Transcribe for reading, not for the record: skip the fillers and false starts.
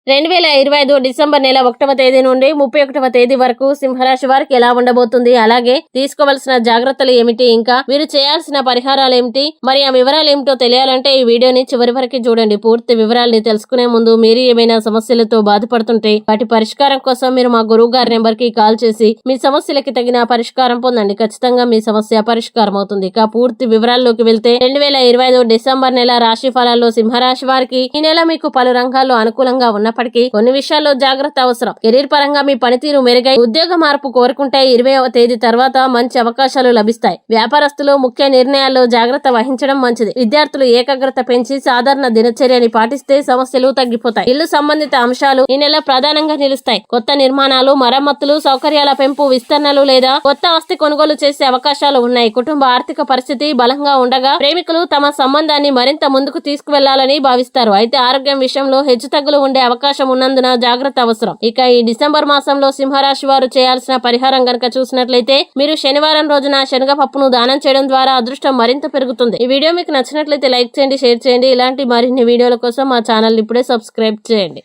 2025 December నెల 1వ తేదీ నుండి 31వ తేదీ వరకు సింహరాశి వారికి ఎలా ఉండబోతుంది, అలాగే తీసుకోవాల్సిన జాగ్రత్తలు ఏమిటి, ఇంకా మీరు చేయాల్సిన పరిహారాలు ఏమిటి, మరి ఆ వివరాలు ఏమిటో తెలియాలంటే ఈ వీడియోని చివరి వరకు చూడండి. పూర్తి వివరాలని తెలుసుకునే ముందు మీరు ఏమైనా సమస్యలతో బాధపడుతుంటే వాటి పరిష్కారం కోసం మీరు మా గురువు గారి నెంబర్ కి కాల్ చేసి మీ సమస్యలకి తగిన పరిష్కారం పొందండి. ఖచ్చితంగా మీ సమస్య పరిష్కారం అవుతుంది. ఇక పూర్తి వివరాల్లోకి వెళ్తే 2025 డిసెంబర్ నెల రాశి ఫలాల్లో సింహరాశి వారికి ఈ నెల మీకు పలు రంగాల్లో అనుకూలంగా ఉన్నప్పటికీ కొన్ని విషయాల్లో జాగ్రత్త అవసరం. కెరీర్ పరంగా మీ పనితీరు మెరుగై ఉద్యోగ మార్పు కోరుకుంటే 20వ తేదీ తర్వాత మంచి అవకాశాలు లభిస్తాయి. వ్యాపారస్తులు ముఖ్య నిర్ణయాల్లో జాగ్రత్త వహించడం మంచిది. విద్యార్థులు ఏకాగ్రత పెంచి సాధారణ దినచర్యని పాటిస్తే సమస్యలు తగ్గిపోతాయి. ఇల్లు సంబంధిత అంశాలు ఈ నెల ప్రధానంగా నిలుస్తాయి. కొత్త నిర్మాణాలు, మరమ్మతులు, సౌకర్యాల పెంపు, విస్తరణలు లేదా కొత్త ఆస్తి కొనుగోలు చేసే అవకాశాలు ఉన్నాయి. కుటుంబ ఆర్థిక పరిస్థితి బలంగా ఉండగా ప్రేమికులు తమ సంబంధాన్ని మరింత ముందుకు తీసుకువెళ్లాలని భావిస్తారు. అయితే ఆరోగ్యం విషయంలో హెచ్చుతగ్గులు ఉండే అవకాశం ఉన్నందున జాగ్రత్త అవసరం. ఇక ఈ డిసెంబర్ మాసంలో సింహరాశి వారు చేయాల్సిన పరిహారం గనక చూసినట్లయితే మీరు శనివారం రోజున శనగపప్పును దానం చేయడం ద్వారా అదృష్టం మరింత పెరుగుతుంది. ఈ వీడియో మీకు నచ్చినట్లయితే లైక్ చేయండి, షేర్ చేయండి. ఇలాంటి మరిన్ని వీడియోల కోసం మా ఛానల్ ఇప్పుడే సబ్స్క్రైబ్ చేయండి.